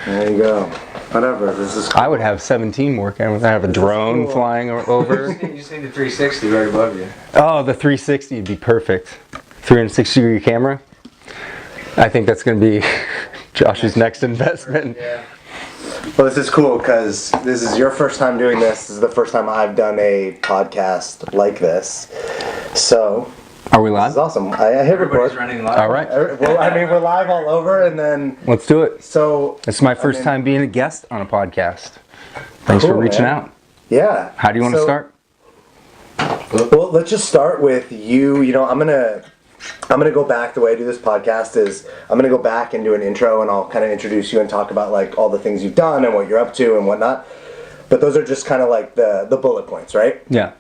There you go. Whatever. This is cool. I would have 17 more cameras. I have a drone flying over. You just need the 360 right above you. Oh, the 360 would be perfect. 360-degree camera. I think that's going to be Josh's next investment. Yeah. Well, this is cool because this is your first time doing this. This is the first time I've done a podcast like this. So, Are we this live? is awesome. I hit Everybody's record. running live. All right. Well, I mean, we're live all over, and then Let's do it. so. This is my first time being a guest on a podcast. Thanks Cool, for reaching man. out. Yeah. How do you want to So- start? Well, let's just start with you. You know, I'm gonna go back. The way I do this podcast is I'm gonna go back and do an intro, and I'll kind of introduce you and talk about like all the things you've done and what you're up to and whatnot. But those are just kind of like the bullet points, right? Yeah.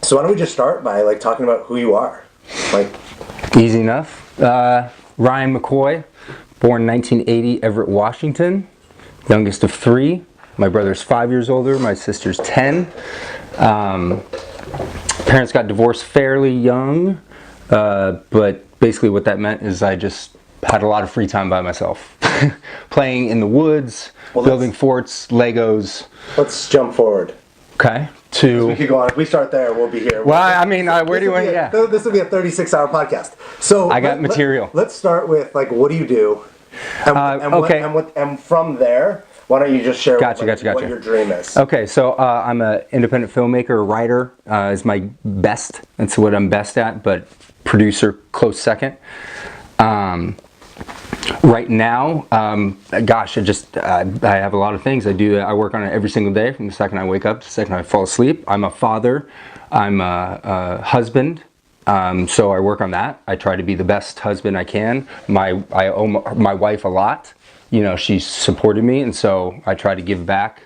So why don't we just start by like talking about who you are, like. Easy enough. Ryan McCoy, born 1980, Everett, Washington. Youngest of 3. My brother's 5 years older. My sister's 10. Parents got divorced fairly young, but basically what that meant is I just had a lot of free time by myself. Playing in the woods, building forts, Legos. Let's jump forward. Okay. We could go on. If we start there, we'll be here. Well, I mean, where do you want to, yeah. This will be a 36-hour podcast. So I got material. Let's start with like, what do you do? And okay. And from there, why don't you just share Gotcha. what your dream is? Okay, so I'm an independent filmmaker, writer is my best. That's what I'm best at, but producer, close second. Right now, gosh, I have a lot of things. I work on it every single day from the second I wake up to the second I fall asleep. I'm a father. I'm a husband. So I work on that. I try to be the best husband I can. I owe my wife a lot. You know, she's supported me, and so I try to give back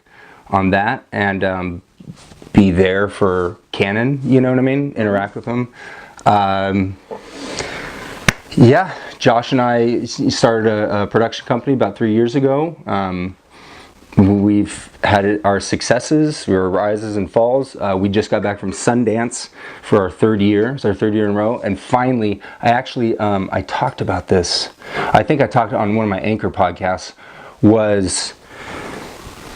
on that and be there for Canon, you know what I mean? Interact with them. Yeah, Josh and I started a production company about 3 years ago. We've had our successes, our rises and falls. We just got back from Sundance for our 3rd year. It's our 3rd year in a row. And finally, I talked about this. I think I talked on one of my Anchor podcasts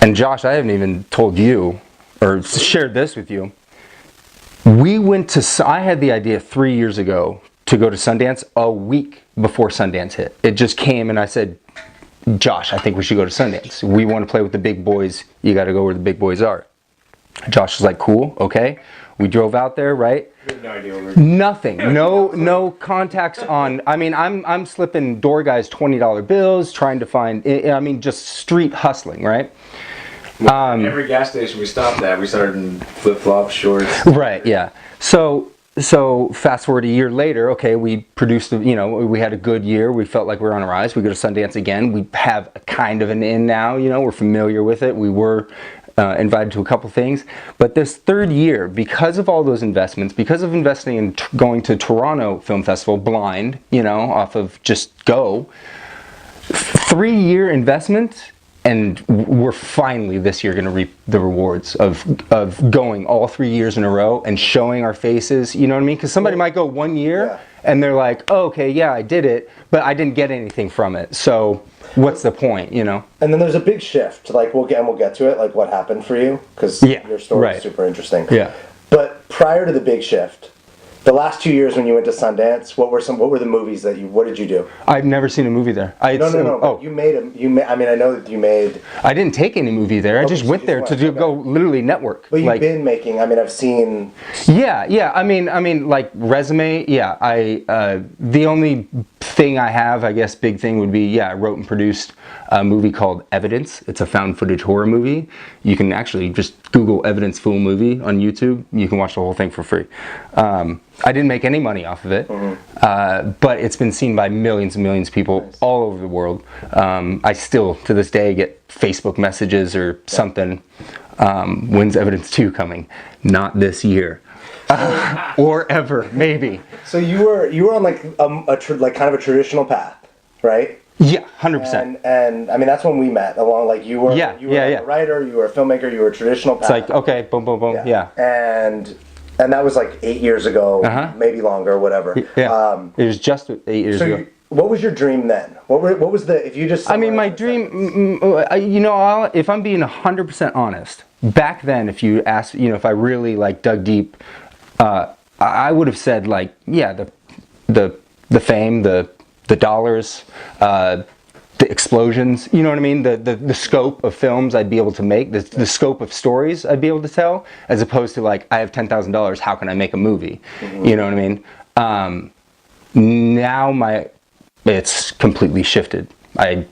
and Josh, I haven't even told you or shared this with you. I had the idea 3 years ago to go to Sundance a week before Sundance hit. It just came and I said, Josh, I think we should go to Sundance. We want to play with the big boys. You got to go where the big boys are. Josh was like, cool, okay. We drove out there, right? You have no idea what we're doing. Nothing. No contacts on. I mean, I'm slipping door guys $20 bills, trying to find. I mean, just street hustling, right? Every gas station we stopped at, we started in flip-flops, shorts. Right. Yeah. So fast forward a year later, okay, we produced, we had a good year. We felt like we were on a rise. We go to Sundance again. We have a kind of an in now, we're familiar with it. We were invited to a couple things. But this 3rd year, because of all those investments, because of investing in going to Toronto Film Festival blind, off of just go, 3-year investment. And we're finally this year going to reap the rewards of going all 3 years in a row and showing our faces. You know what I mean? Because somebody might go 1 year and they're like, oh, okay, yeah, I did it, but I didn't get anything from it. So what's the point? And then there's a big shift. Like we'll get to it. Like what happened for you? Because your story is super interesting. Yeah. But prior to the big shift, the last 2 years when you went to Sundance, what were the movies what did you do? I've never seen a movie there. No. Oh, I mean, I know that you made. I didn't take any movie there. I just went there to go literally network. But you've been making. I mean, I've seen. Yeah. I mean, like resume. Yeah. The only thing I have, I guess, big thing would be, I wrote and produced a movie called Evidence. It's a found footage horror movie. You can actually just Google Evidence full movie on YouTube. You can watch the whole thing for free. I didn't make any money off of it, but it's been seen by millions and millions of people all over the world. I still, to this day, get Facebook messages or something. When's Evidence 2 coming? Not this year. Or ever, maybe. So you were on like kind of a traditional path, right? Yeah, 100%. And I mean that's when we met. Along like you were a writer, you were a filmmaker, you were a traditional path. It's like okay, boom, boom, boom, yeah. And that was like 8 years ago, maybe longer, whatever. Yeah, it was just 8 years ago. what was your dream then? What was the, if you just... I mean, my dream, you know, if I'm being 100% honest, back then, if you asked, you know, if I really like dug deep, I would have said like, yeah, the fame, the dollars, the explosions, you know what I mean? The scope of films I'd be able to make, the scope of stories I'd be able to tell, as opposed to like, I have $10,000, how can I make a movie? You know what I mean? Now it's completely shifted. I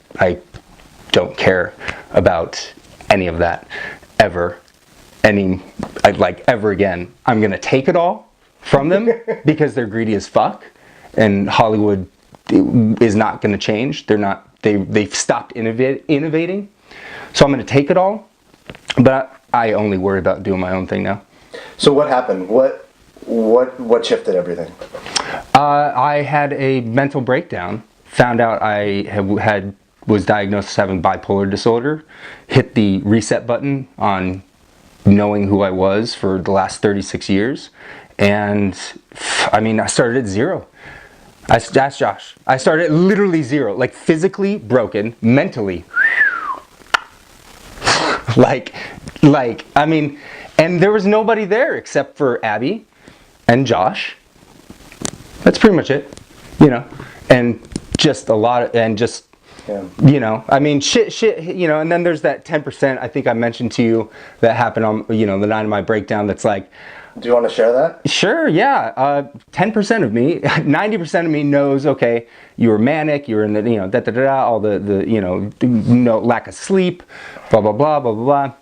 don't care about any of that ever. Ever again. I'm gonna take it all from them because they're greedy as fuck, and Hollywood is not gonna change. They've stopped innovating. So I'm gonna take it all, but I only worry about doing my own thing now. So what happened? What shifted everything? I had a mental breakdown. Found out I was diagnosed as having bipolar disorder. Hit the reset button on knowing who I was for the last 36 years. And I mean, I started at zero. That's Josh. I started at literally zero, like physically broken, mentally. like, I mean, and there was nobody there except for Abby and Josh. That's pretty much it, you know, and just a lot of, and just, you know, I mean, shit, you know, and then there's that 10% I think I mentioned to you that happened on, you know, the night of my breakdown. That's like, do you want to share that? Sure, yeah. 10% of me, 90% of me knows, okay, you were manic, you were in the, you know, all the, you know, no lack of sleep, blah, blah, blah, blah, blah, blah.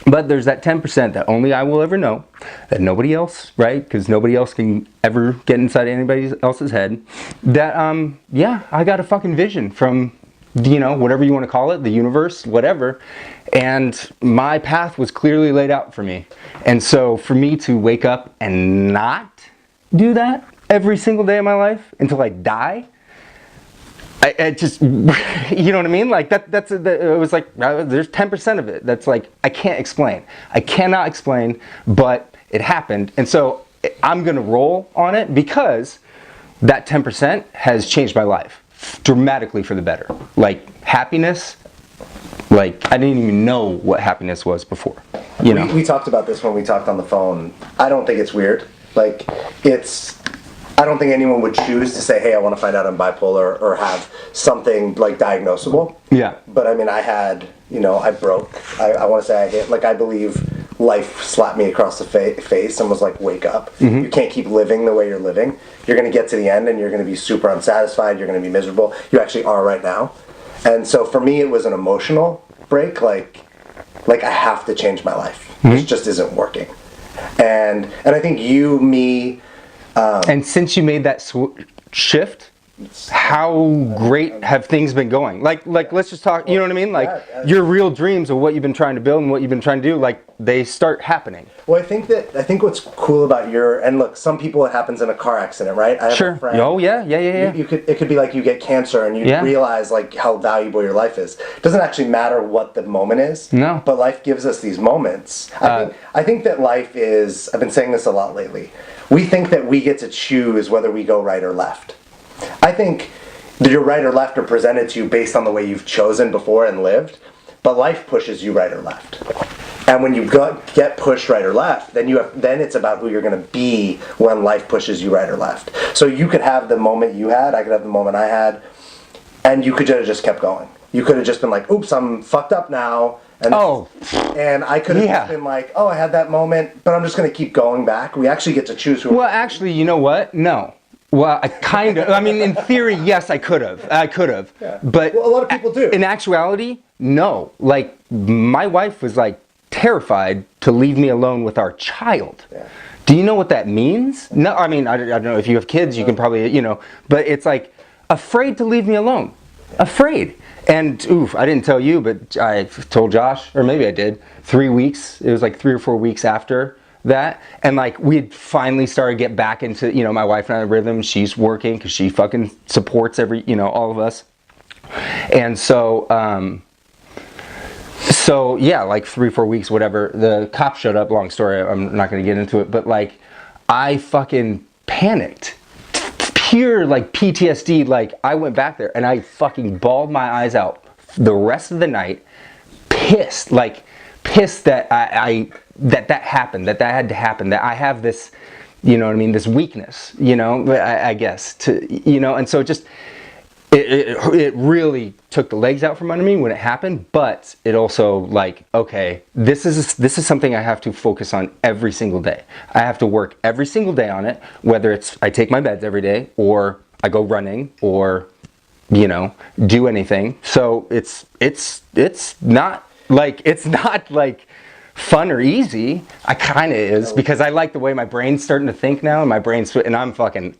But there's that 10% that only I will ever know, that nobody else, right? Because nobody else can ever get inside anybody else's head. That, yeah, I got a fucking vision from, you know, whatever you want to call it, the universe, whatever. And my path was clearly laid out for me. And so for me to wake up and not do that every single day of my life until I die, I just, you know what I mean? Like it was like, there's 10% of it that's like, I can't explain. I cannot explain, but it happened. And so I'm going to roll on it because that 10% has changed my life dramatically for the better. Like happiness, like I didn't even know what happiness was before, you know? We talked about this when we talked on the phone. I don't think it's weird. Like I don't think anyone would choose to say, hey, I want to find out I'm bipolar or have something like diagnosable. Yeah. But I mean, I had, you know, I broke. I want to say I hit, like I believe life slapped me across the face and was like, wake up. Mm-hmm. You can't keep living the way you're living. You're going to get to the end and you're going to be super unsatisfied. You're going to be miserable. You actually are right now. And so for me, it was an emotional break. Like I have to change my life. Mm-hmm. This just isn't working. And I think you, me, and since you made that shift, how great have things been going? Like let's just talk, you know what I mean? Like your real dreams of what you've been trying to build and what you've been trying to do, like they start happening. Well, I think what's cool about and look, some people it happens in a car accident, right? I have a friend, oh yeah. It could be like you get cancer and you realize like how valuable your life is. It doesn't actually matter what the moment is. No. But life gives us these moments. I think that life is, I've been saying this a lot lately. We think that we get to choose whether we go right or left. I think that your right or left are presented to you based on the way you've chosen before and lived, but life pushes you right or left. And when you get pushed right or left, then it's about who you're going to be when life pushes you right or left. So you could have the moment you had, I could have the moment I had, and you could have just kept going. You could have just been like, oops, I'm fucked up now. And I could have just been like, oh, I had that moment, but I'm just going to keep going back. We actually get to choose who. Well, actually, you know what? No. Well, I mean, in theory, yes, I could have. Yeah. But a lot of people do. In actuality, no. Like, my wife was like terrified to leave me alone with our child. Yeah. Do you know what that means? No, I mean, I don't know if you have kids, you can probably, you know, but it's like afraid to leave me alone. Afraid. And oof, I didn't tell you, but I told Josh, or maybe I did, 3 weeks. It was like 3 or 4 weeks after that. And like we had finally started to get back into, you know, my wife and I rhythm. She's working because she fucking supports all of us. And so, yeah, like 3 or 4 weeks, whatever, the cops showed up. Long story, I'm not going to get into it, but like I fucking panicked. pure like PTSD. Like I went back there and I fucking bawled my eyes out the rest of the night, pissed that that happened, that had to happen, that I have this, you know what I mean, this weakness, you know, I guess, to, you know, and so it really took the legs out from under me when it happened, but it also like, okay, this is something I have to focus on every single day. I have to work every single day on it, whether it's I take my meds every day or I go running or, you know, do anything. So it's not like fun or easy. I kind of is, because I like the way my brain's starting to think now, and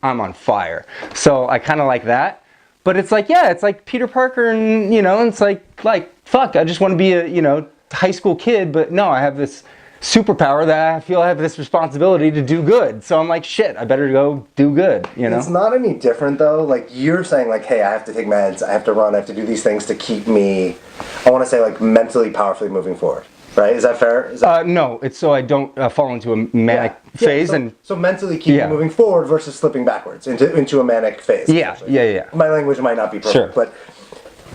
I'm on fire. So I kind of like that. But it's like, yeah, it's like Peter Parker, and you know, it's like fuck, I just want to be a, you know, high school kid, but no, I have this superpower that I feel I have this responsibility to do good. So I'm like, shit, I better go do good, you know? It's not any different though. Like you're saying like, hey, I have to take meds, I have to run, I have to do these things to keep me, I want to say like mentally powerfully moving forward. Right? Is that fair? No, it's so I don't fall into a manic phase. So mentally keep you moving forward versus slipping backwards into a manic phase. Yeah. My language might not be perfect, Sure. but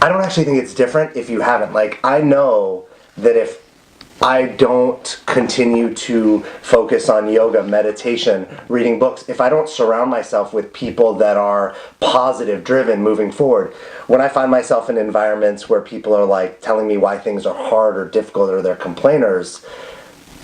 I don't actually think it's different if you haven't. Like, I know that if I don't continue to focus on yoga, meditation, reading books, if I don't surround myself with people that are positive, driven, moving forward, when I find myself in environments where people are like telling me why things are hard or difficult or they're complainers,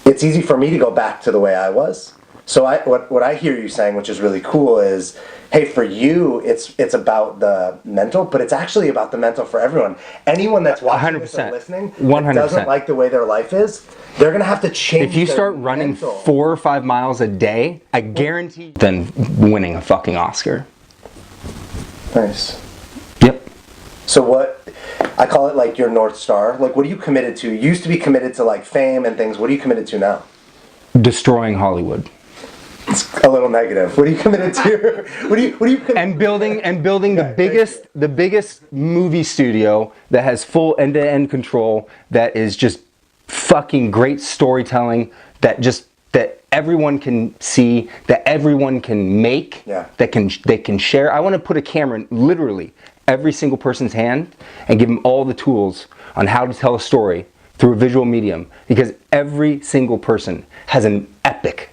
it's easy for me to go back to the way I was. So what I hear you saying, which is really cool, is, hey, for you, it's about the mental, but it's actually about the mental for everyone. Anyone that's watching this or listening that doesn't like the way their life is, they're going to have to change. If you start running 4 or 5 miles a day, I guarantee then winning a fucking Oscar. Nice. Yep. So what, I call it like your North Star. Like, what are you committed to? You used to be committed to like fame and things. What are you committed to now? Destroying Hollywood. It's a little negative. What are you committed to? What are you committed and building the biggest movie studio that has full end-to-end control, that is just fucking great storytelling, that everyone can see, that everyone can make, they can share. I want to put a camera in literally every single person's hand and give them all the tools on how to tell a story through a visual medium, because every single person has an epic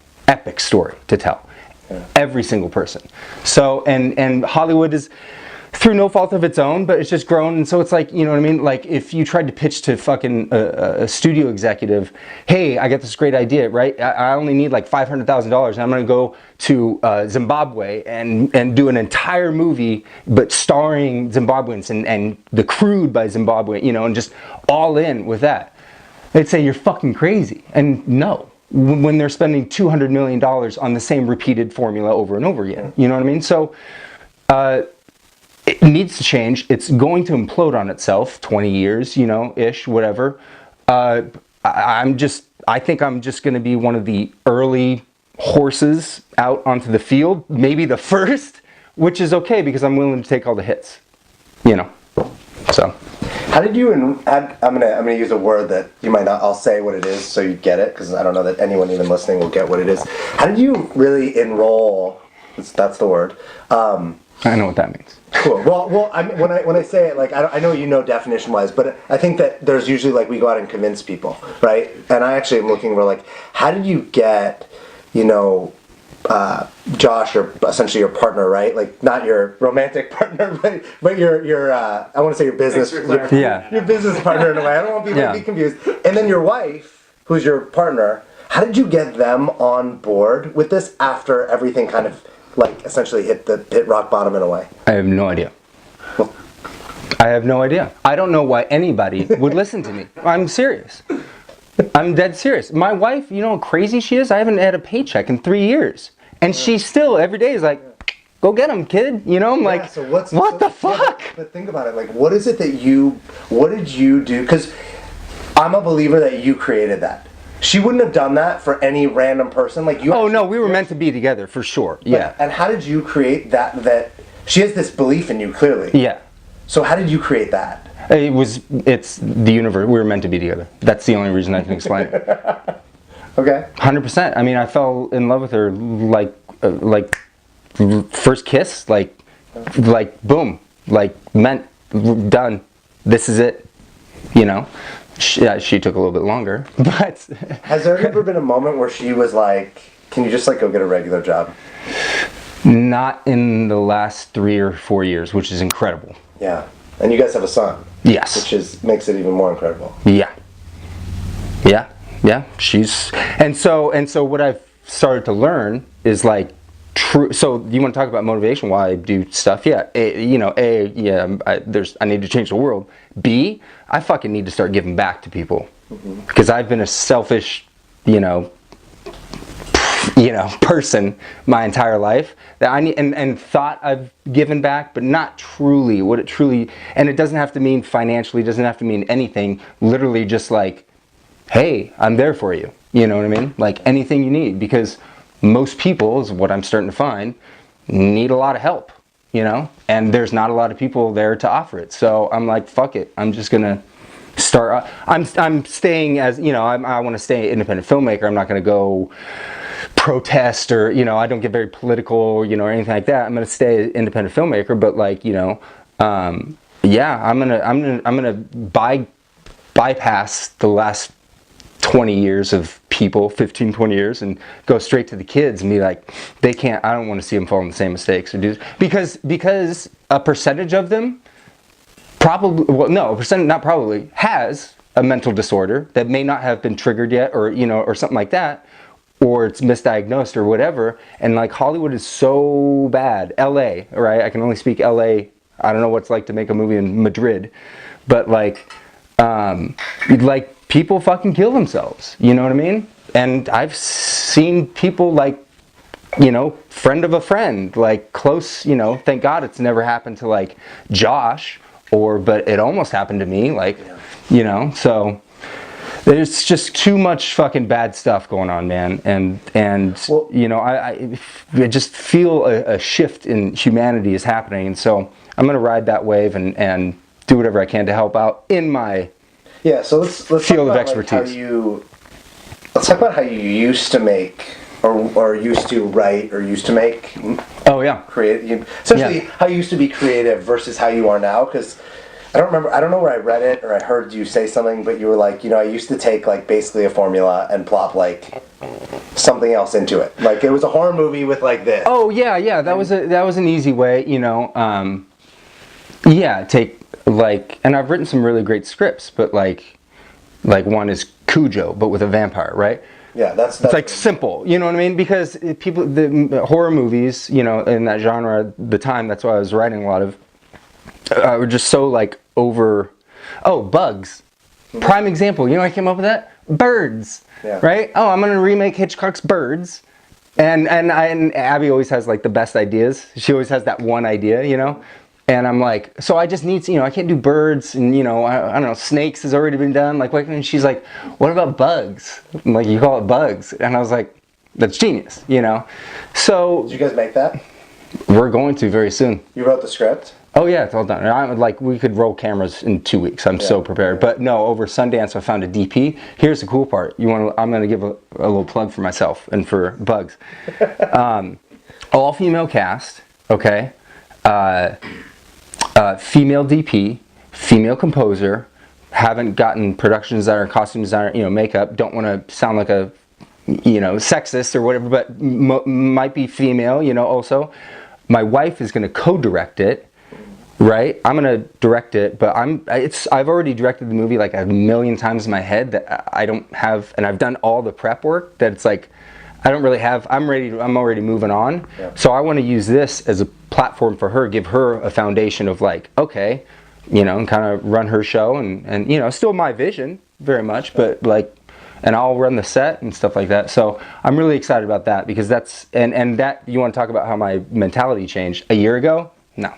story to tell. Every single person. So and Hollywood is through no fault of its own, but it's just grown. And so it's like, you know what I mean, like if you tried to pitch to fucking a studio executive, hey, I got this great idea, right? I only need like $500,000 and I'm gonna go to Zimbabwe and do an entire movie but starring Zimbabweans and the crewed by Zimbabwe, you know, and just all in with that. They'd say you're fucking crazy. And no, when they're spending $200 million on the same repeated formula over and over again. You know what I mean? So it needs to change. It's going to implode on itself, 20 years, you know, ish, whatever. I think I'm just going to be one of the early horses out onto the field, maybe the first, which is okay because I'm willing to take all the hits, you know. So how did you, I'm gonna use a word that you might not, I'll say what it is so you get it, because I don't know that anyone even listening will get what it is. How did you really enroll, that's the word. I know what that means. Cool. Well, when I say it, like, I know you know definition-wise, but I think that there's usually, like, we go out and convince people, right? And I actually am looking for, like, how did you get, you know, Josh, or essentially your partner, right? Like, not your romantic partner, but your I want to say your business, your business partner in a way. I don't want people to be confused. And then your wife, who's your partner. How did you get them on board with this after everything kind of like essentially hit rock bottom in a way? I have no idea. I have no idea. I don't know why anybody would listen to me. I'm serious. I'm dead serious. My wife, you know how crazy she is? I haven't had a paycheck in 3 years. And she still, every day is like, go get him, kid. You know, I'm like, so what the fuck? But think about it. Like, what is it that what did you do? Because I'm a believer that you created that. She wouldn't have done that for any random person. Like you. Oh, no, we were meant to be together, for sure. Yeah. And how did you create that she has this belief in you, clearly. Yeah. So how did you create that? It's the universe. We were meant to be together. That's the only reason I can explain it. Okay. 100%. I mean, I fell in love with her like first kiss, like boom, like meant done. This is it, you know. She took a little bit longer, but has there ever been a moment where she was like, "Can you just like go get a regular job"? Not in the last 3 or 4 years, which is incredible. Yeah, and you guys have a son. Yes, which makes it even more incredible. Yeah. She's and so what I've started to learn is like true. So you want to talk about motivation? Why I do stuff? Yeah. I need to change the world. B, I fucking need to start giving back to people because I've been a selfish, person my entire life that I need and thought I've given back, but not truly what it truly. And it doesn't have to mean financially. Doesn't have to mean anything. Literally, just like, hey, I'm there for you. You know what I mean? Like anything you need, because most people, is what I'm starting to find, need a lot of help. And there's not a lot of people there to offer it. So I'm like, fuck it. I'm just gonna start. I'm staying as I want to stay independent filmmaker. I'm not gonna go protest or I don't get very political or anything like that. I'm gonna stay an independent filmmaker, but like I'm gonna bypass the last 20 years of people, 15, 20 years, and go straight to the kids and be like, I don't want to see them fall in the same mistakes or do because a percentage of them has a mental disorder that may not have been triggered yet, or or something like that, or it's misdiagnosed or whatever. And like Hollywood is so bad. LA, right? I can only speak LA. I don't know what it's like to make a movie in Madrid, but like people fucking kill themselves. You know what I mean? And I've seen people like, friend of a friend, like close, thank God it's never happened to like Josh, but it almost happened to me, like, so there's just too much fucking bad stuff going on, man. And well, I just feel a shift in humanity is happening. And so I'm going to ride that wave and do whatever I can to help out in my so let's field talk of about expertise. Let's talk about how you used to make or used to write or used to make essentially how you used to be creative versus how you are now, because I don't know where I read it or I heard you say something, but you were like, I used to take like basically a formula and plop like something else into it. Like it was a horror movie with like this. Oh yeah, that was an easy way, take like, and I've written some really great scripts, but like one is Cujo, but with a vampire, right? Yeah, that's it's like simple, you know what I mean? Because the horror movies, in that genre at the time, that's why I was writing a lot of, were just so like over. Oh, bugs. Prime example. I came up with that? Birds. Yeah. Right? Oh, I'm gonna remake Hitchcock's Birds. And Abby always has like the best ideas. She always has that one idea, And I'm like, so I just need to, I can't do birds, and I don't know, snakes has already been done. Like, and she's like, what about bugs? I'm like, you call it bugs, and I was like, that's genius, So did you guys make that? We're going to very soon. You wrote the script? Oh yeah, it's all done. And we could roll cameras in 2 weeks. I'm so prepared. But no, over Sundance I found a DP. Here's the cool part. I'm going to give a little plug for myself and for Bugs. All female cast. Okay. Female DP, female composer. Haven't gotten production designer, costume designer, makeup. Don't want to sound like a, sexist or whatever, but might be female, also. My wife is going to co-direct it. Right, I'm gonna direct it, but I've already directed the movie like a million times in my head that I don't have, and I've done all the prep work that it's like I don't really have. I'm already moving on. Yeah. So I want to use this as a platform for her, give her a foundation of like, okay, and kind of run her show and still my vision very much, but like, and I'll run the set and stuff like that. So I'm really excited about that, because that's and that you want to talk about how my mentality changed a year ago? No.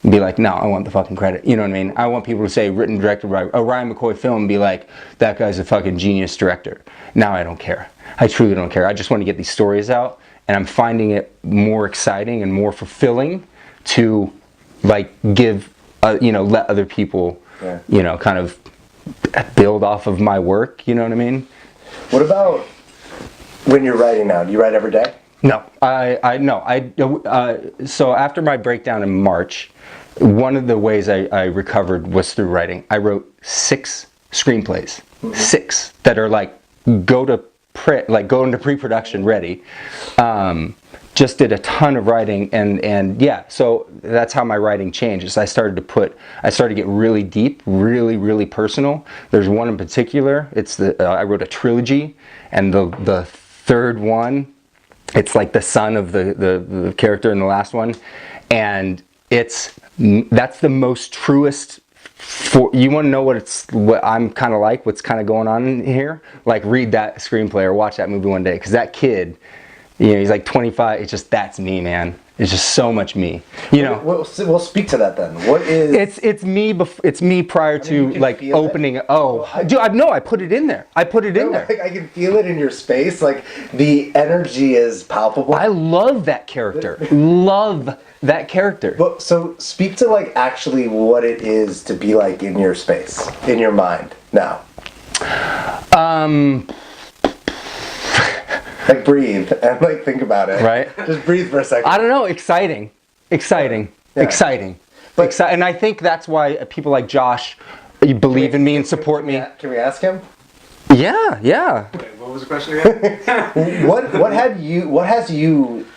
Be like, no, I want the fucking credit. You know what I mean? I want people to say written, directed by a Ryan McCoy film and be like, that guy's a fucking genius director. Now I don't care. I truly don't care. I just want to get these stories out, and I'm finding it more exciting and more fulfilling to like give, let other people, kind of build off of my work. You know what I mean? What about when you're writing now? Do you write every day? No, so after my breakdown in March, one of the ways I recovered was through writing. I wrote 6 screenplays, 6 that are like go into pre-production ready. Just did a ton of writing, and yeah, so that's how my writing changed. I started to get really deep, really personal. There's one in particular. It's I wrote a trilogy, and the third one, it's like the son of the character in the last one, and that's the most truest. You want to know what I'm kind of like, what's kind of going on in here? Like, read that screenplay or watch that movie one day, because that kid, he's like 25. It's just, that's me, man. It's just so much me. We'll speak to that then. What is? It's me. It's me prior to like opening. Dude, I put it in there. I put it in there. Like, I can feel it in your space. Like, the energy is palpable. I love that character. Love that character. But so speak to like actually what it is to be like in your space, in your mind now. Like, breathe and like think about it. Right. Just breathe for a second. I don't know. Exciting. And I think that's why people like Josh believe in me and support me. Can we ask him? Yeah. Wait, what was the question again? What has you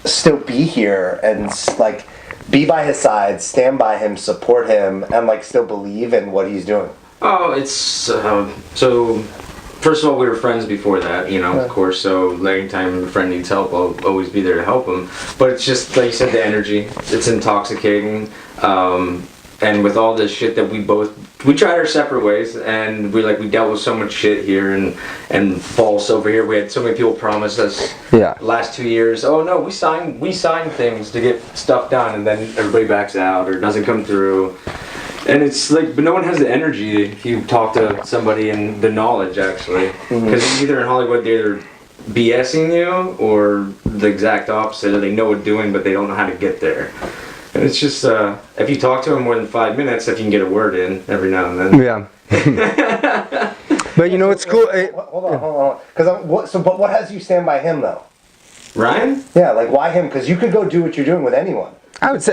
still be here and like be by his side, stand by him, support him, and like still believe in what he's doing? Oh, it's so. First of all, we were friends before that, of course, so anytime a friend needs help, I'll always be there to help him. But it's just, like you said, the energy. It's intoxicating. And with all this shit that we tried our separate ways, and we dealt with so much shit here and false over here. We had so many people promise us the last 2 years, oh no, we signed things to get stuff done, and then everybody backs out or doesn't come through. And it's like, but no one has the energy if you talk to somebody and the knowledge, actually. Because either in Hollywood, they're either BSing you or the exact opposite, or they know what they're doing, but they don't know how to get there. And it's just, if you talk to them more than 5 minutes, if you can get a word in every now and then. Yeah. But it's cool. Hold on. But what has you stand by him, though? Ryan? Yeah, like, why him? Because you could go do what you're doing with anyone. I would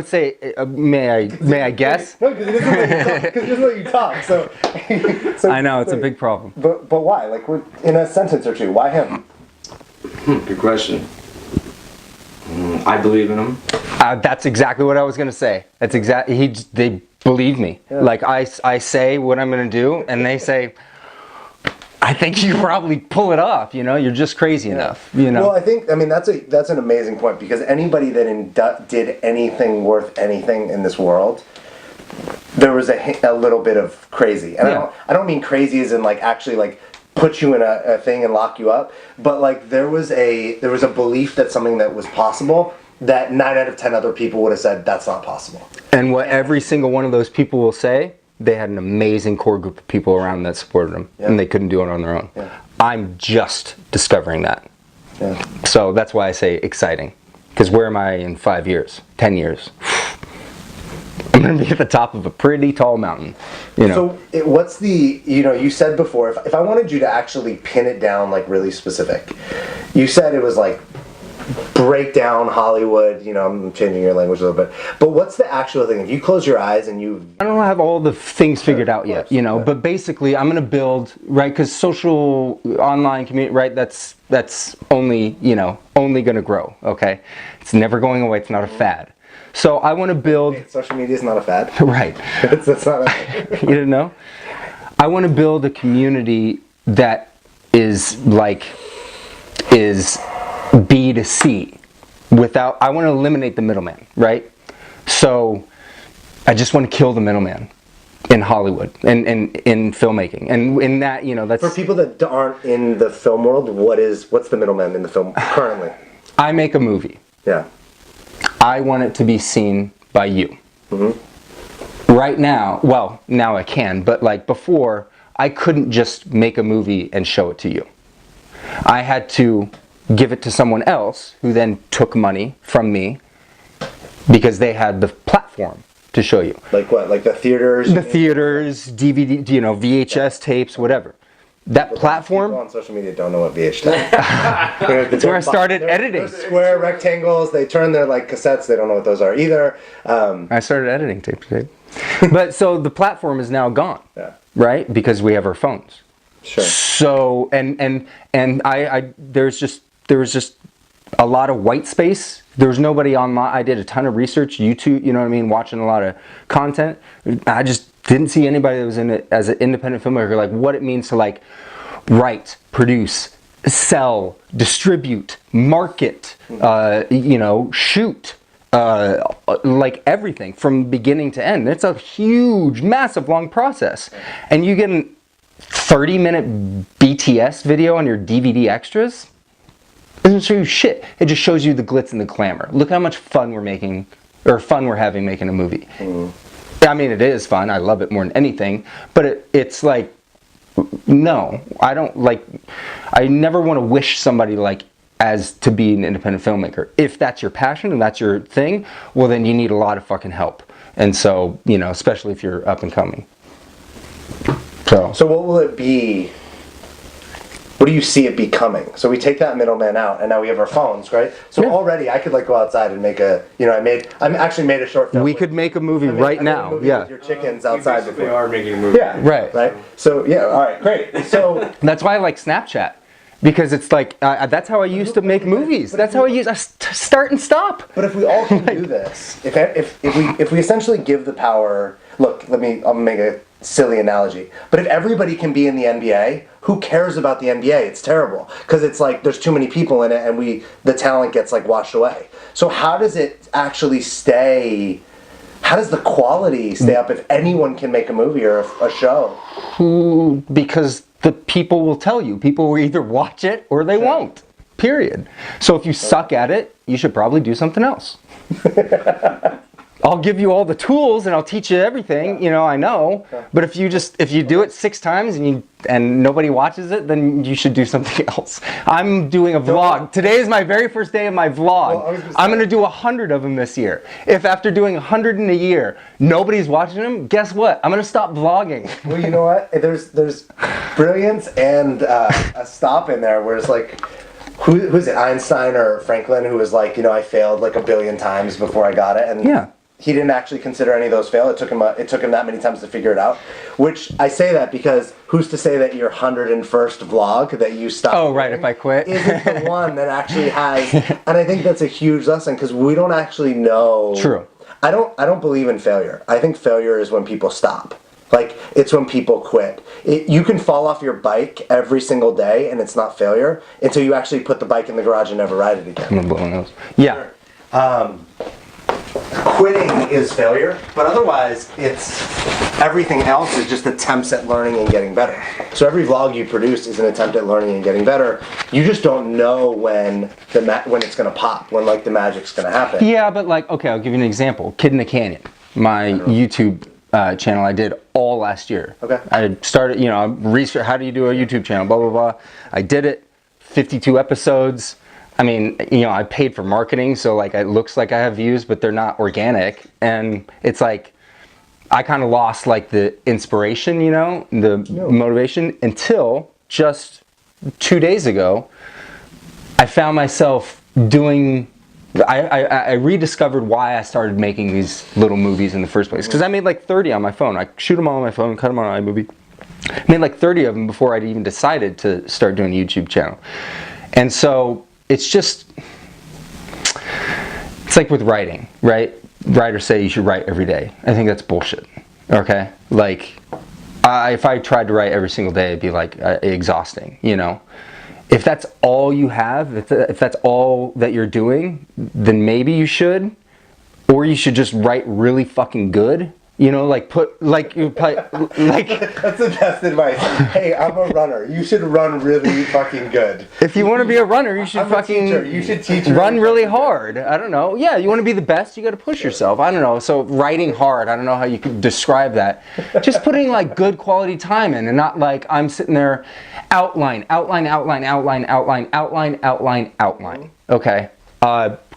say, may I guess? No, because it doesn't let you talk. So I know, it's a big problem. But why? Like, in a sentence or two, why him? Good question. I believe in him. That's exactly what I was gonna say. That's they believe me. Yeah. Like, I say what I'm gonna do, and they say, I think you probably pull it off. You're just crazy enough. Well, that's an amazing point, because anybody that did anything worth anything in this world, there was a little bit of crazy, and I don't mean crazy as in like actually like put you in a thing and lock you up, but like there was a belief that something that was possible that 9 out of 10 other people would have said that's not possible. And what every single one of those people will say, they had an amazing core group of people around that supported them, and they couldn't do it on their own. Yeah. I'm just discovering that. Yeah. So that's why I say exciting, because where am I in 5 years, 10 years? I'm going to be at the top of a pretty tall mountain. So what's the, you said before, if I wanted you to actually pin it down like really specific, you said it was like break down Hollywood, I'm changing your language a little bit, but what's the actual thing? If you close your eyes and I don't have all the things figured out yet, but basically I'm going to build, right, because social online community, right, that's only, only going to grow, okay? It's never going away, it's not a fad. So I want to build... Social media is not a fad? Right. That's not a... You didn't know? I want to build a community that is B to C. I want to eliminate the middleman, right? So I just want to kill the middleman in Hollywood and in filmmaking. And in that, that's... For people that aren't in the film world, what's the middleman in the film currently? I make a movie. Yeah. I want it to be seen by you. Mm-hmm. Right now, well, now I can, but like before, I couldn't just make a movie and show it to you. I had to give it to someone else who then took money from me because they had the platform to show you. Like what? Like the theaters? The theaters, DVD, VHS tapes, whatever. that platform. People on social media don't know what VH stands. That's where I started editing. They're square rectangles. They turn their like cassettes. They don't know what those are either. I started editing tape to tape. But so the platform is now gone, right? Because we have our phones. Sure. So and there was just a lot of white space. There was nobody online. I did a ton of research, YouTube, you know what I mean, watching a lot of content. I just didn't see anybody that was in it as an independent filmmaker, like what it means to like write, produce, sell, distribute, market, you know, shoot, like everything from beginning to end. It's a huge, massive, long process. And you get a 30-minute BTS video on your DVD extras. It doesn't show you shit. It just shows you the glitz and the glamour. Look how much fun we're making, or fun we're having making a movie. I mean, it is fun. I love it more than anything. But it's like, no, I don't like. I never want to wish somebody like as to be an independent filmmaker. If that's your passion and that's your thing, well, then you need a lot of fucking help. And so, you know, especially if you're up and coming. So what will it be? What do you see it becoming? So we take that middleman out, and now we have our phones, right? So already I could like go outside and make a, you know, I actually made a short film. We could make a movie right now. With your chickens outside. We are making a movie. Yeah. Right. So yeah. All right. Great. So that's why I like Snapchat. Because it's like, that's how I used to make movies. That's how I start and stop. But if we all can do this, if we essentially give the power, look, I'll make a silly analogy. But if everybody can be in the NBA, who cares about the NBA? It's terrible. Because it's like, there's too many people in it and the talent gets like washed away. So how does it actually stay, how does the quality stay up if anyone can make a movie or a show? Because the people will tell you. People will either watch it or they won't. Period. So if you suck at it, you should probably do something else. I'll give you all the tools and I'll teach you everything, you know, I know. But if you do it 6 times and nobody watches it, then you should do something else. I'm doing a vlog. Today is my very first day of my vlog. Well, I'm going to do 100 of them this year. If after doing 100 in a year, nobody's watching them, guess what? I'm going to stop vlogging. Well, you know what? There's brilliance and a stop in there where it's like, who's it, Einstein or Franklin, who was like, you know, I failed like 1 billion times before I got it. And he didn't actually consider any of those fail. It took him that many times to figure it out. Which I say that because who's to say that your 101st vlog that you stopped? Oh, right. If I quit, isn't the one that actually has. And I think that's a huge lesson because we don't actually know. True. I don't believe in failure. I think failure is when people stop. Like, it's when people quit. You can fall off your bike every single day and it's not failure until you actually put the bike in the garage and never ride it again. I'm blowing those. Yeah. Quitting is failure, but otherwise everything else is just attempts at learning and getting better. So every vlog you produce is an attempt at learning and getting better. You just don't know when it's gonna pop, when like the magic's gonna happen. Yeah, but like, okay, I'll give you an example. Kid in the Canyon, my YouTube channel I did all last year. Okay. I started, you know, research, how do you do a YouTube channel, blah, blah, blah. I did it, 52 episodes. I mean, you know, I paid for marketing, so like it looks like I have views, but they're not organic. And it's like, I kind of lost like the inspiration, you know, the motivation until just 2 days ago, I found myself doing, I rediscovered why I started making these little movies in the first place. Because I made like 30 on my phone. I shoot them all on my phone, cut them on iMovie. I made like 30 of them before I'd even decided to start doing a YouTube channel. And so it's just, it's like with writing, right? Writers say you should write every day. I think that's bullshit, okay? Like, if I tried to write every single day, it'd be like exhausting, you know? If that's all you have, if that's all that you're doing, then maybe you should, or you should just write really fucking good. You know, like that's the best advice. Hey, I'm a runner. You should run really fucking good. If you want to be a runner, you should You should teach run really hard. I don't know. Yeah, you want to be the best, you got to push yourself. I don't know. So writing hard, I don't know how you could describe that. Just putting like good quality time in, and not like I'm sitting there outline. Okay.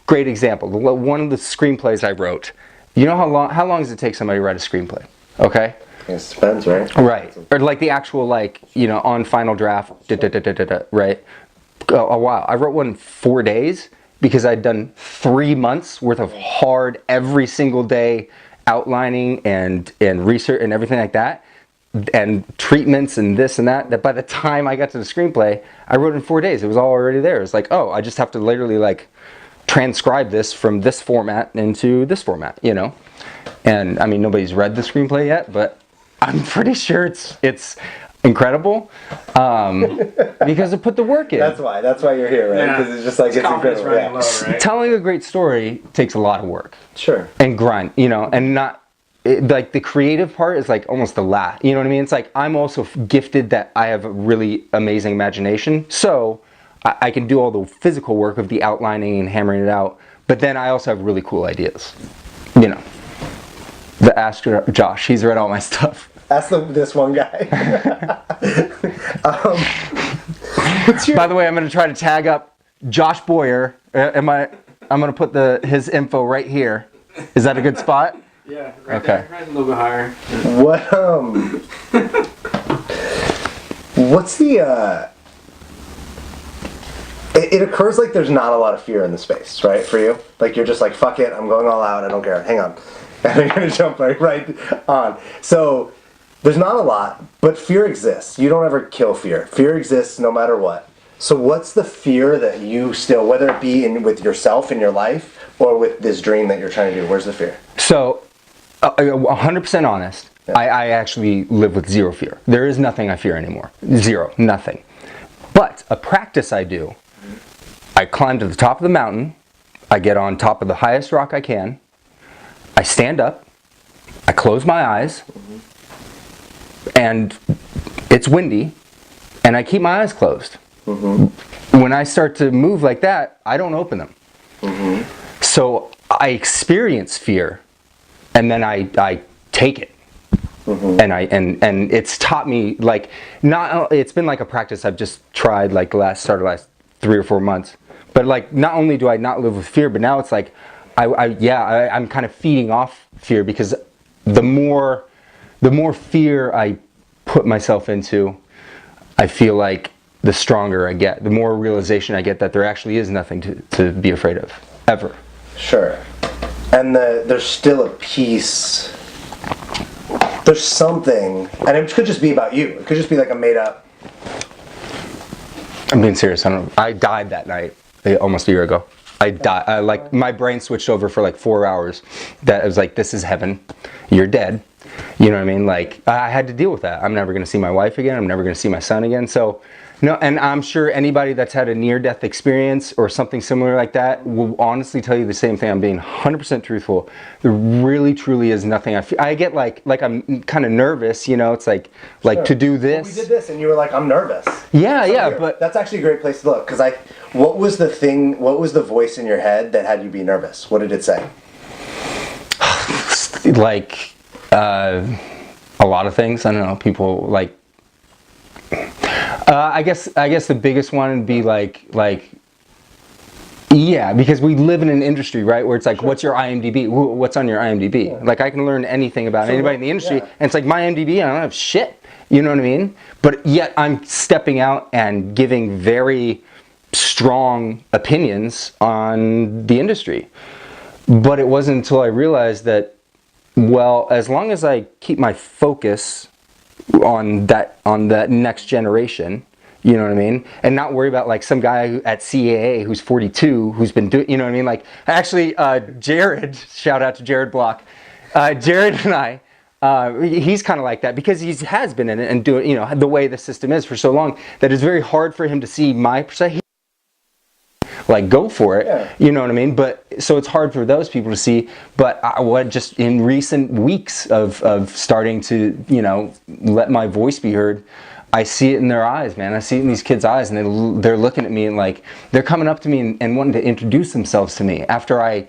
Great example. One of the screenplays I wrote. You know how long does it take somebody to write a screenplay? Okay? It depends, right? Right. Or like the actual, like, you know, on final draft, right? Oh, wow. I wrote one in 4 days because I'd done 3 months worth of hard, every single day outlining and research and everything like that, and treatments and this and that by the time I got to the screenplay, I wrote it in 4 days. It was all already there. It's like, oh, I just have to literally like transcribe this from this format into this format, you know? And I mean, nobody's read the screenplay yet, but I'm pretty sure it's incredible, because I put the work in. That's why you're here, right? Because it's just like, it's incredible. Running low, right? Telling a great story takes a lot of work. Sure. And grind, you know, and not, like the creative part is like almost the last, you know what I mean? It's like, I'm also gifted that I have a really amazing imagination, so I can do all the physical work of the outlining and hammering it out, but then I also have really cool ideas, you know. Ask Josh, he's read all my stuff. Ask this one guy. By the way, I'm going to try to tag up Josh Boyer. I'm going to put his info right here. Is that a good spot? Yeah, right okay. there. Right a little bit higher. What's the, it occurs like there's not a lot of fear in the space, right, for you? Like you're just like, fuck it, I'm going all out, I don't care, hang on. And I'm going to jump right on. So, there's not a lot, but fear exists. You don't ever kill fear. Fear exists no matter what. So what's the fear that you still, whether it be with yourself in your life or with this dream that you're trying to do, where's the fear? So, 100% honest, yeah. I actually live with zero fear. There is nothing I fear anymore. Zero, nothing. But a practice I do, I climb to the top of the mountain, I get on top of the highest rock I can, I stand up, I close my eyes, and it's windy, and I keep my eyes closed. When I start to move like that, I don't open them. So I experience fear, and then I take it. And it's taught me, like, it's been like a practice I've just tried like the last 3 or 4 months. But like, not only do I not live with fear, but now it's like, I'm kind of feeding off fear, because the more fear I put myself into, I feel like the stronger I get, the more realization I get that there actually is nothing to be afraid of, ever. Sure. And there's still a piece, there's something, and it could just be about you. It could just be like a made up. I'm being serious. I died that night, almost a year ago. I died. Like, my brain switched over for like 4 hours. That I was like, this is heaven. You're dead. You know what I mean? Like, I had to deal with that. I'm never going to see my wife again. I'm never going to see my son again. So, no, and I'm sure anybody that's had a near-death experience or something similar like that will honestly tell you the same thing. I'm being 100% truthful. There really, truly is nothing. I get like I'm kind of nervous, you know. It's like Sure. To do this. Well, we did this, and you were like, I'm nervous. Yeah, yeah, weird. but that's actually a great place to look. Because what was the thing? What was the voice in your head that had you be nervous? What did it say? Like a lot of things. I don't know. People like. I guess the biggest one would be like yeah, because we live in an industry, right, where it's like, sure. What's your IMDb? What's on your IMDb? Yeah. Like, I can learn anything about anybody in the industry, yeah. And it's like, my IMDb, I don't have shit. You know what I mean? But yet I'm stepping out and giving very strong opinions on the industry. But it wasn't until I realized that, well, as long as I keep my focus on that next generation, you know what I mean, and not worry about like some guy at CAA who's 42 who's been doing, you know what I mean, like actually Jared, shout out to Jared Block, Jared and I, he's kind of like that because he has been in it and doing, you know, the way the system is for so long that it's very hard for him to see my perspective. Like, go for it, yeah. You know what I mean? But so it's hard for those people to see. But what just in recent weeks of starting to, you know, let my voice be heard, I see it in their eyes, man. I see it in these kids' eyes, and they're looking at me and like they're coming up to me and wanting to introduce themselves to me after I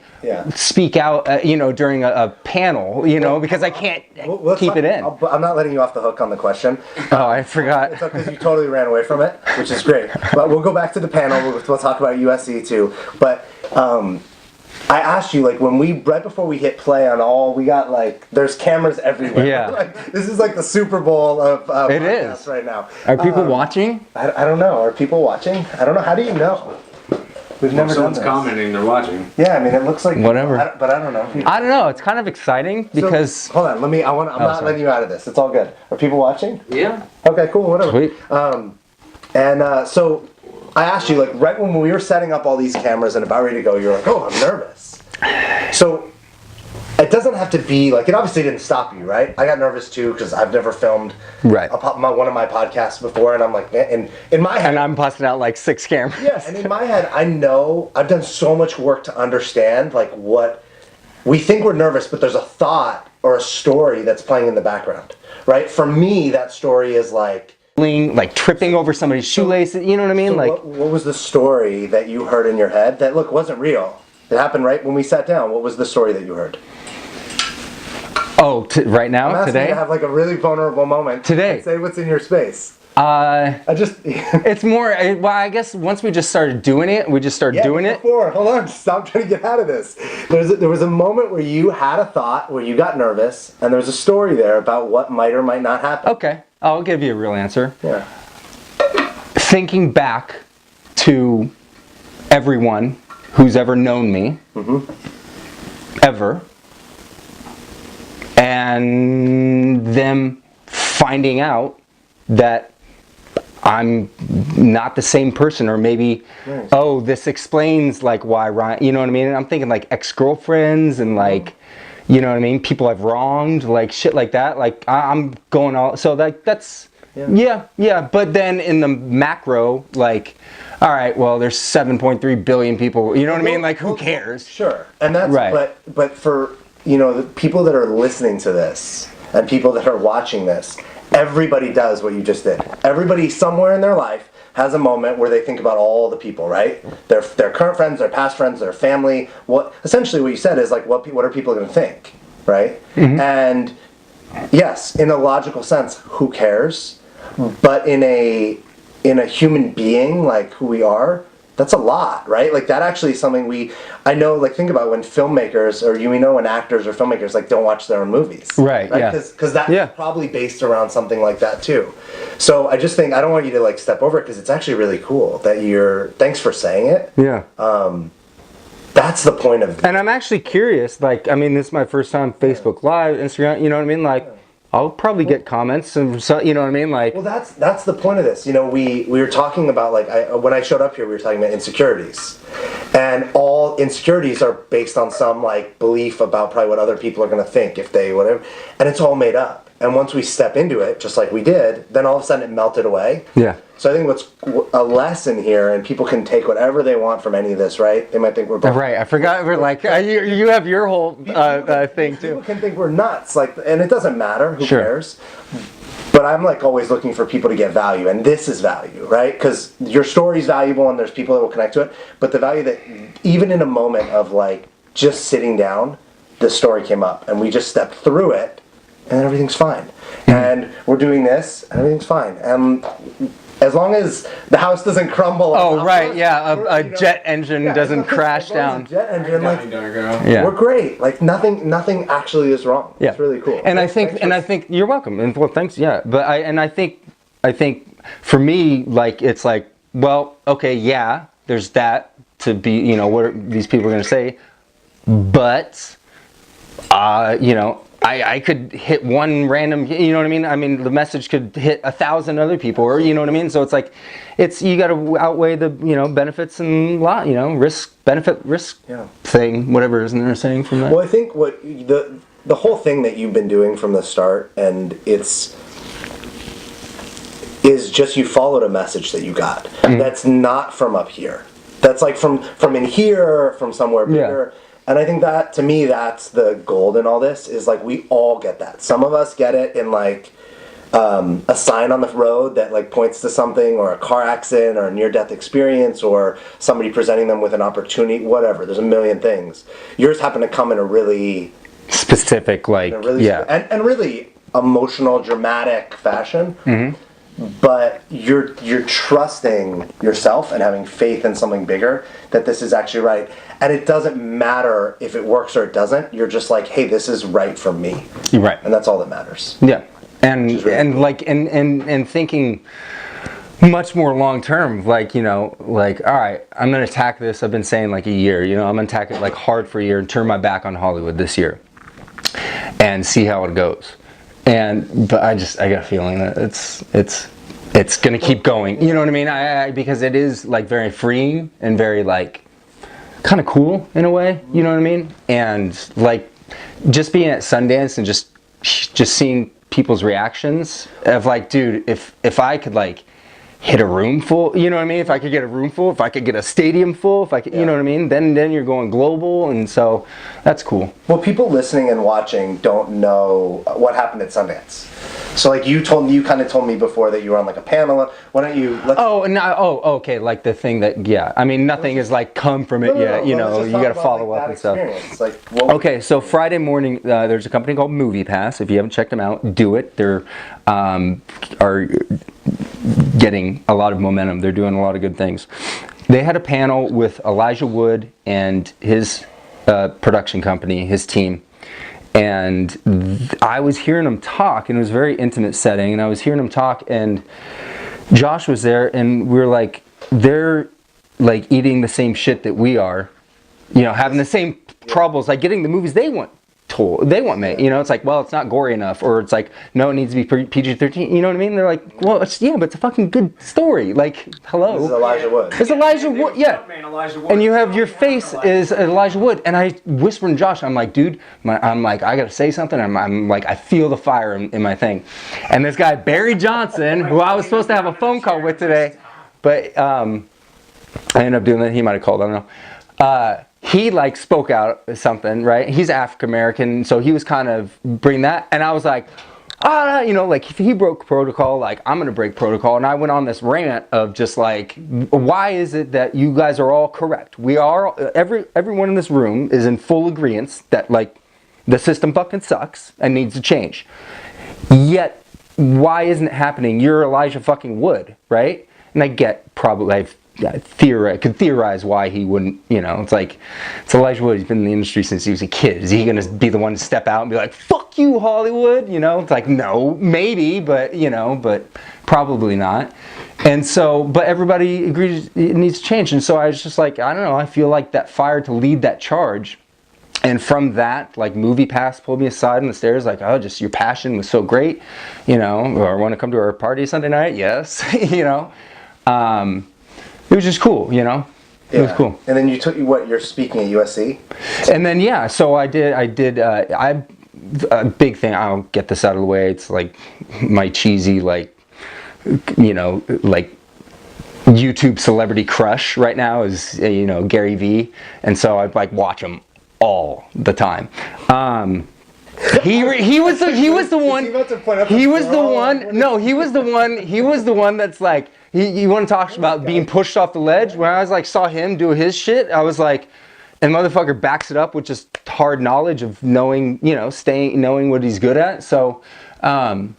speak out, you know, during a panel, you know, because I can't keep it in. I'm not letting you off the hook on the question. Oh, I forgot. It's because you totally ran away from it, which is great. But we'll go back to the panel. We'll talk about USC too. But I asked you, like, right before we hit play on all, we got, like, there's cameras everywhere. Yeah. Like, this is like the Super Bowl of It podcasts is. right now. Are people watching? I don't know. Are people watching? I don't know. How do you know? We've never done Someone's this. commenting, they're watching. Yeah, I mean, it looks like Whatever. but I don't know. I don't know. It's kind of exciting because. So, hold on. I'm not sorry. letting you out of this. It's all good. Are people watching? Yeah. Okay, cool. Whatever. Sweet. So I asked you, like, right when we were setting up all these cameras and about ready to go, you were like, "Oh, I'm nervous." So it doesn't have to be like, it obviously didn't stop you, right? I got nervous too because I've never filmed Right. one of my podcasts before, and I'm like, man, in my head, And I'm busting out like 6 cameras. yeah, and in my head, I know I've done so much work to understand like what we think we're nervous, but there's a thought or a story that's playing in the background, right? For me, that story is like tripping over somebody's shoelaces. You know what I mean? so what was the story that you heard in your head that wasn't real? It happened right when we sat down. What was the story that you heard? Right now, I'm asking today. you to have like a really vulnerable moment. Today. And say what's in your space. It's more. Well, I guess once we just started doing it, we just started doing it. Hold on, stop trying to get out of this. There was a moment where you had a thought, where you got nervous, and there was a story there about what might or might not happen. Okay, I'll give you a real answer. Yeah. Thinking back to everyone who's ever known me, ever, and them finding out that I'm not the same person, or maybe, Nice. oh, this explains like why Ryan, you know what I mean? And I'm thinking like ex-girlfriends and like, you know what I mean? People I've wronged, like shit like that. Like I'm going all, so that's, yeah. But then in the macro, like, all right, well, there's 7.3 billion people, you know what I mean? Like, who cares? Sure. And that's, Right. but for, the people that are listening to this and people that are watching this, everybody does what you just did. Everybody somewhere in their life has a moment where they think about all the people, right? Their current friends, their past friends, their family. Essentially what you said is like, what are people going to think, right? And yes, in a logical sense, who cares? But in a human being like who we are, that's a lot, right? Like that actually is something I know, like think about when filmmakers or when actors or filmmakers like don't watch their own movies. Right, yeah. Because that's probably based around something like that too. So I just think, I don't want you to like step over it because it's actually really cool that thanks for saying it. Yeah. That's the point of And I'm actually curious, like, I mean, this is my first time Facebook Live, Instagram, you know what I mean? Like, I'll probably get comments and so, you know what I mean? Like, well, that's the point of this. We were talking about like when I showed up here, we were talking about insecurities, and all insecurities are based on some like belief about probably what other people are going to think if they whatever, and it's all made up. And once we step into it, just like we did, then all of a sudden it melted away. Yeah. So I think what's a lesson here, and people can take whatever they want from any of this, right? They might think we're both. Right, I forgot. We're like, you have your whole thing too. People can think we're nuts, like, and it doesn't matter. Who Sure. cares? But I'm like always looking for people to get value, and this is value, right? Because your story's valuable, and there's people that will connect to it. But the value that even in a moment of like just sitting down, this story came up, and we just stepped through it, and everything's fine. And we're doing this, and everything's fine. As long as the house doesn't crumble. Oh, right, yeah, a jet engine doesn't crash down. A jet engine, like, Yeah. we're great. Like nothing actually is wrong. Yeah. It's really cool. And I think you're welcome. And well, thanks. Yeah, but I think for me, like it's like, well, okay, yeah, there's that to be, what are these people are going to say, but I could hit one random, you know what I mean? I mean, the message could hit 1,000 other people, or you know what I mean? So it's like, you got to outweigh the, benefits and benefit risk thing, whatever isn't there saying from that? Well, I think what the whole thing that you've been doing from the start, and is just you followed a message that you got. That's not from up here. That's like from in here, from somewhere bigger. Yeah. And I think that, to me, that's the gold in all this, is like we all get that. Some of us get it in like a sign on the road that like points to something, or a car accident, or a near-death experience, or somebody presenting them with an opportunity, whatever. There's a million things. Yours happen to come in a really specific, like, and really emotional, dramatic fashion. but you're trusting yourself and having faith in something bigger that this is actually right. And it doesn't matter if it works or it doesn't. You're just like, hey, this is right for me. You're right. And that's all that matters. Yeah. And really and cool. like and thinking much more long term, like, you know, like, all right, I'm gonna attack this. I've been saying like a year, you know, I'm gonna attack it like hard for a year and turn my back on Hollywood this year and see how it goes. But I got a feeling that it's gonna keep going. You know what I mean? I because it is like very freeing and very like kind of cool in a way. You know what I mean? And like just being at Sundance and just seeing people's reactions of like, dude, if I could like hit a room full, you know what I mean? If I could get a room full, if I could get a stadium full, if I could, you know what I mean? Then you're going global, and so that's cool. Well, people listening and watching don't know what happened at Sundance. So like you kind of told me before that you were on like a panel. Why don't you? Okay, like the thing that, yeah. I mean, nothing has like come from it yet. You know, you got to follow up and stuff. Like, okay, so Friday morning, there's a company called MoviePass. If you haven't checked them out, do it. They're are getting a lot of momentum. They're doing a lot of good things. They had a panel with Elijah Wood and his production company, his team. And I was hearing them talk, and it was a very intimate setting, and I was hearing them talk, and Josh was there, and we were like, they're like eating the same shit that we are, you know, having the same troubles, like getting the movies they want made. You know, it's like, well, it's not gory enough, or it's like, no, it needs to be PG-13. You know what I mean? They're like, well, but it's a fucking good story. Like, hello. This is Elijah Wood. It's Elijah Wood, yeah. And you have your face is Elijah Wood. And I whispered to Josh, I'm like, dude, I'm like, I gotta say something. I'm like, I feel the fire in my thing. And this guy, Barry Johnson, who I was supposed to have a phone call with today, but I ended up doing that. He might have called, I don't know. He like spoke out something, right? He's African American, so he was kind of bring that, and I was like, you know, like if he broke protocol, like I'm gonna break protocol, and I went on this rant of just like, why is it that you guys are all correct? We are everyone in this room is in full agreement that like the system fucking sucks and needs to change. Yet, why isn't it happening? You're Elijah fucking Wood, right? And I get probably could theorize why he wouldn't, you know, it's like, it's Elijah Wood, he's been in the industry since he was a kid. Is he going to be the one to step out and be like, fuck you, Hollywood? You know, it's like, no, maybe, but, you know, but probably not. And so, but everybody agrees it needs to change. And so I was just like, I don't know, I feel like that fire to lead that charge. And from that, like MoviePass pulled me aside on the stairs, like, oh, just your passion was so great, you know, or want to come to our party Sunday night? Yes, you know. It was just cool, you know. It was cool. And then you're speaking at USC? And then yeah, so I did a big thing. I'll get this out of the way. It's like my cheesy, like, you know, like YouTube celebrity crush right now is, you know, Gary Vee, and so I like watch him all the time. He was the one that's like, you want to talk about being pushed off the ledge? When I was like, saw him do his shit, I was like, and motherfucker backs it up with just hard knowledge of knowing, you know, knowing what he's good at. So I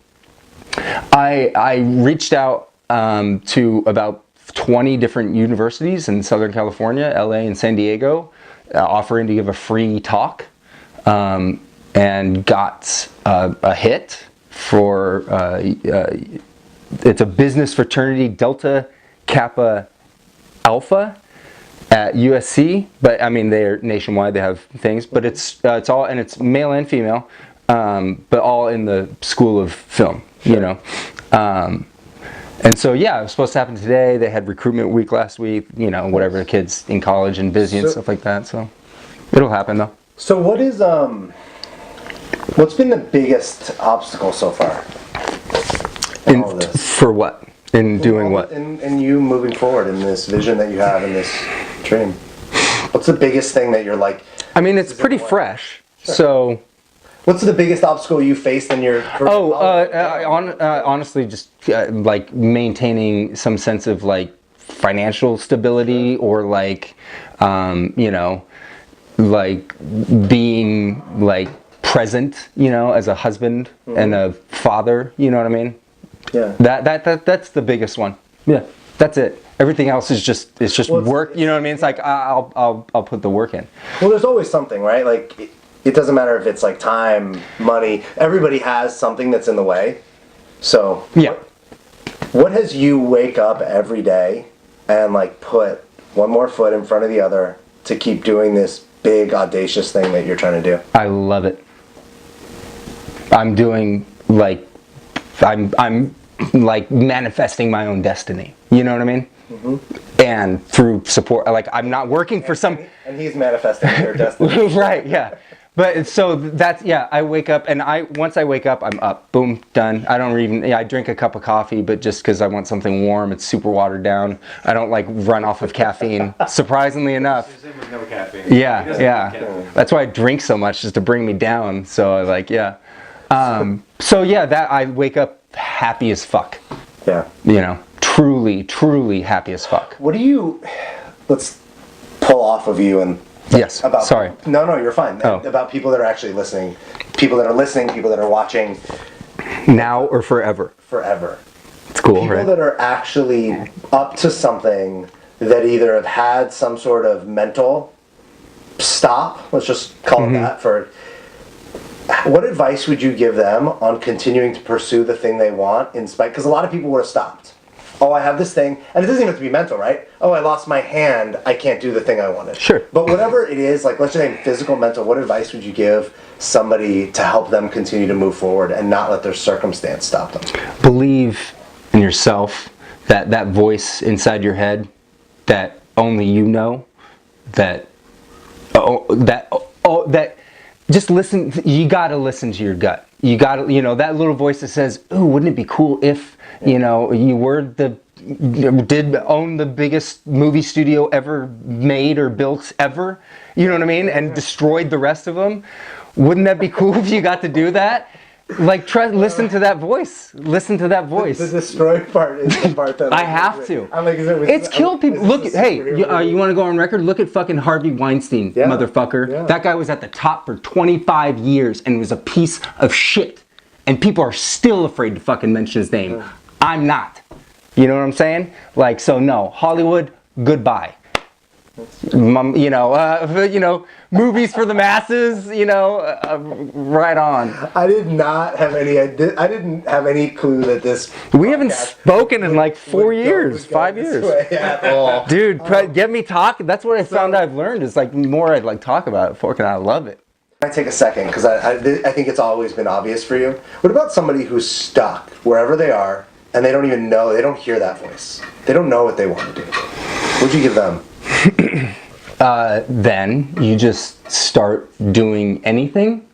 reached out to about 20 different universities in Southern California, LA and San Diego, offering to give a free talk, and got a hit for it's a business fraternity, Delta Kappa Alpha at USC, but I mean they're nationwide. They have things, but it's all, and it's male and female, but all in the School of Film, you know. And so yeah, it was supposed to happen today. They had recruitment week last week, you know, whatever, the kids in college and busy and stuff like that. So it'll happen though. So what is what's been the biggest obstacle so far? For what? In doing what? In you moving forward in this vision that you have in this dream. What's the biggest thing that you're like? I mean, it's pretty fresh. Sure. So. What's the biggest obstacle you faced in your career? Honestly, just like maintaining some sense of like financial stability, or like, you know, like being like present, you know, as a husband and a father. You know what I mean? Yeah. That's the biggest one. Yeah. That's it. Everything else is just work. You know what I mean? It's like I'll put the work in. Well, there's always something, right? Like it doesn't matter if it's like time, money. Everybody has something that's in the way. So yeah. What has you wake up every day and like put one more foot in front of the other to keep doing this big audacious thing that you're trying to do? I love it. I'm doing like I'm like manifesting my own destiny. You know what I mean? Mm-hmm. And through support, like I'm not working for some. And he's manifesting your destiny. Right? Yeah. But so that's I wake up and once I wake up, I'm up. Boom, done. I don't even. I drink a cup of coffee, but just because I want something warm, it's super watered down. I don't like run off of caffeine. Surprisingly enough. No caffeine. Yeah. That's why I drink so much, just to bring me down. So that I wake up happy as fuck. Yeah. You know, truly happy as fuck. What do you? Let's pull off of you and. Yes. Sorry. No, you're fine. Oh. About people that are actually listening, people that are watching. Now or forever. Forever. It's cool, people right? That are actually up to something that either have had some sort of mental stop. Let's just call it that. For what advice would you give them on continuing to pursue the thing they want in spite? Because a lot of people would have stopped. Oh, I have this thing, and it doesn't even have to be mental, right? Oh, I lost my hand, I can't do the thing I wanted. Sure. But whatever it is, like let's just say physical, mental, what advice would you give somebody to help them continue to move forward and not let their circumstance stop them? Believe in yourself, that voice inside your head that only you know, that just listen, you gotta listen to your gut. You gotta, that little voice that says, ooh, wouldn't it be cool if, you did own the biggest movie studio ever made or built ever, you know what I mean? And destroyed the rest of them. Wouldn't that be cool if you got to do that? Like, listen to that voice. Listen to that voice. The destroy part is the part that I have to. I'm like, it's killed people. Look, hey, you want to go on record? Look at fucking Harvey Weinstein, motherfucker. Yeah. That guy was at the top for 25 years and was a piece of shit. And people are still afraid to fucking mention his name. Yeah. I'm not. You know what I'm saying? Like, so no, Hollywood, goodbye. Movies for the masses, right on. I didn't have any clue that this. We haven't spoken in like 4 years, 5 years. Dude, get me talking. That's what I found I've learned is like the more I'd like talk about it, fucking I love it. I take a second because I think it's always been obvious for you. What about somebody who's stuck wherever they are and they don't even know, they don't hear that voice. They don't know what they want to do. What'd you give them? Then you just start doing anything,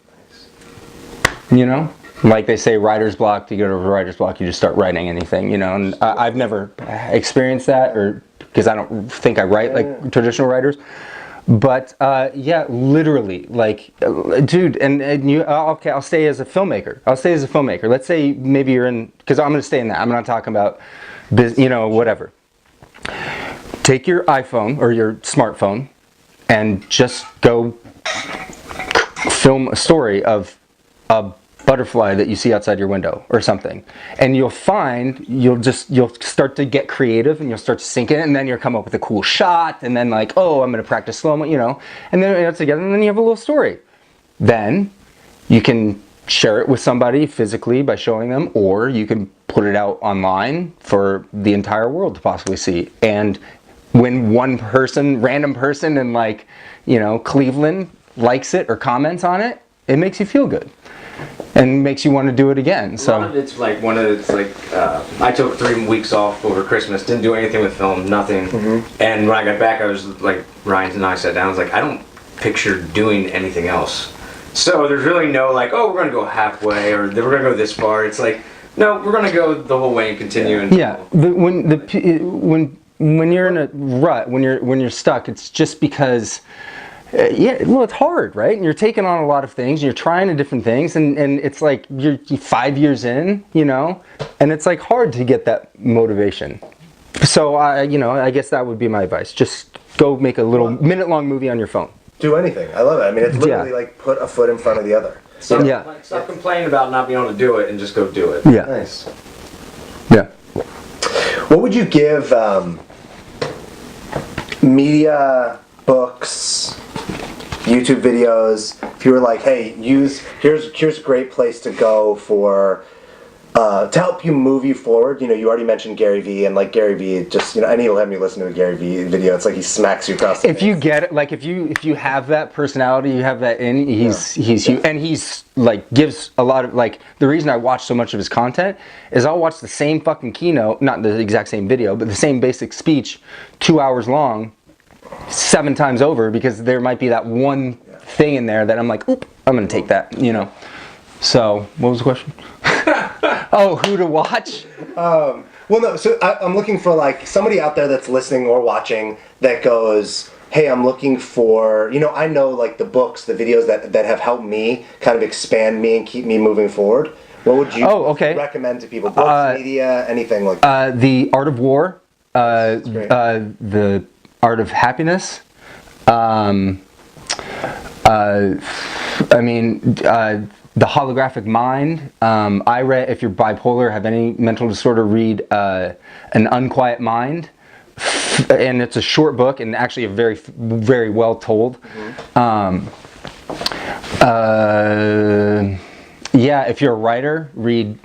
like they say writer's block. To go to writer's block, you just start writing anything, and I've never experienced that, or because I don't think I write like traditional writers, but literally, like, dude, and you, okay, I'll stay as a filmmaker. Let's say maybe you're in, because I'm going to stay in that. I'm not talking about, whatever. Take your iPhone or your smartphone and just go film a story of a butterfly that you see outside your window or something. And you'll start to get creative and you'll start to sink in, and then you'll come up with a cool shot, and then like, oh, I'm going to practice slow-mo, and then it's together, and then you have a little story. Then you can share it with somebody physically by showing them, or you can put it out online for the entire world to possibly see. And when one random person in like, Cleveland likes it or comments on it, it makes you feel good and makes you want to do it again. So it's like I took 3 weeks off over Christmas, didn't do anything with film, nothing. Mm-hmm. And when I got back, I was like, Ryan and I sat down, I was like, I don't picture doing anything else. So there's really no like, oh, we're going to go halfway or we're going to go this far. It's like, no, we're going to go the whole way and continue. When you're in a rut, when you're stuck, it's just because, it's hard, right? And you're taking on a lot of things, and you're trying different things, and it's like you're 5 years in, and it's like hard to get that motivation. So I guess that would be my advice. Just go make a little minute-long movie on your phone. Do anything. I love it. I mean, it's literally like put a foot in front of the other. Stop complaining about not being able to do it and just go do it. Yeah. Nice. Yeah. What would you give media, books, YouTube videos, if you were like, hey, here's a great place to go for to help you move you forward? You know, you already mentioned Gary Vee, and like Gary Vee, just, you know, anytime you listen to a Gary Vee video, it's like he smacks you across the face. If you get it, like if you have that personality, you have that in, he's like gives a lot of, like, the reason I watch so much of his content is I'll watch the same fucking keynote, not the exact same video, but the same basic speech, 2 hours long, 7 times over, because there might be that one thing in there that I'm like, oop, I'm gonna take that, you know. So, what was the question? Oh, who to watch? Well, no, so I'm looking for like somebody out there that's listening or watching that goes, hey, I'm looking for, you know, I know like the books, the videos that have helped me kind of expand me and keep me moving forward. What would you recommend to people? Books, media, anything like that? The Art of War, The Art of Happiness. The Holographic Mind. I read, if you're bipolar, have any mental disorder, read An Unquiet Mind. And it's a short book and actually a very, very well told. Yeah, if you're a writer, read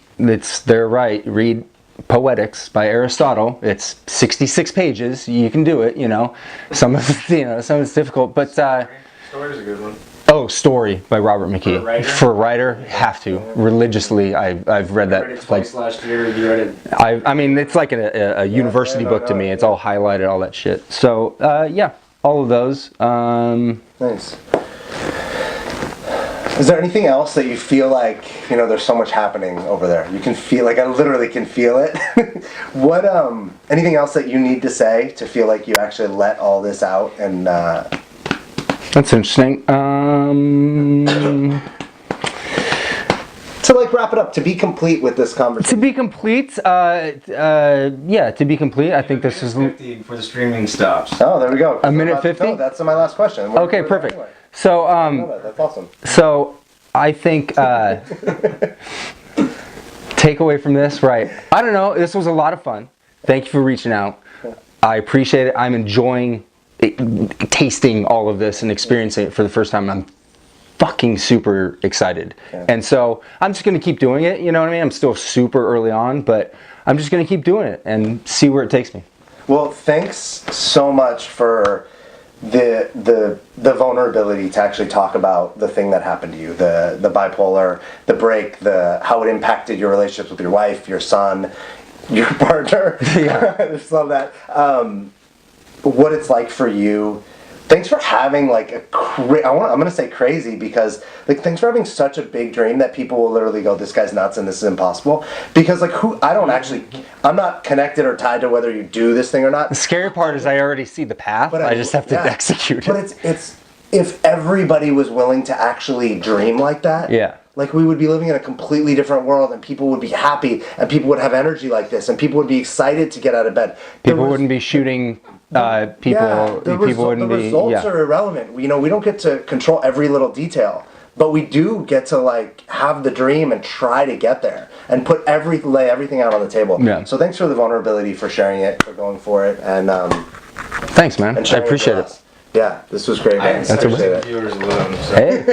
Poetics by Aristotle. It's 66 pages. You can do it, you know. Some of it's difficult, but Story's a good one. Oh, Story by Robert McKee. For a writer, have to. Religiously, I've read that. I read it twice last year. You read it? I mean, it's like a university book to me. It's all highlighted, all that shit. So, yeah, all of those. Nice. Is there anything else that you feel like, you know, there's so much happening over there? You can feel, like, I literally can feel it. What, anything else that you need to say to feel like you actually let all this out and, That's interesting. To like wrap it up, to be complete with this conversation. To be complete, yeah, to be complete, I think this is 50 for the streaming stops. Oh, there we go. A minute 50? No, that's my last question. Okay, perfect. Anyway. So, That's awesome. So, I think, take away from this, right? I don't know, this was a lot of fun. Thank you for reaching out. I appreciate it. I'm enjoying tasting all of this and experiencing it for the first time. I'm fucking super excited. Yeah. And so I'm just going to keep doing it, you know what I mean? I'm still super early on, but I'm just going to keep doing it and see where it takes me. Well, thanks so much for the vulnerability to actually talk about the thing that happened to you, the bipolar, the break, how it impacted your relationships with your wife, your son, your partner. Yeah. I just love that. What it's like for you. Thanks for having like I'm gonna say crazy, because like thanks for having such a big dream that people will literally go, this guy's nuts and this is impossible. Because like I'm not connected or tied to whether you do this thing or not. The scary part is I already see the path, but I just have to execute it. But it's if everybody was willing to actually dream like that, yeah, like we would be living in a completely different world, and people would be happy, and people would have energy like this, and people would be excited to get out of bed. People wouldn't be shooting the results are irrelevant. You know, we don't get to control every little detail, but we do get to like have the dream and try to get there and lay everything out on the table. Yeah. So thanks for the vulnerability, for sharing it, for going for it, and thanks, man. I appreciate it. Yeah, this was great, man. I appreciate it. Viewers alone. So. Hey.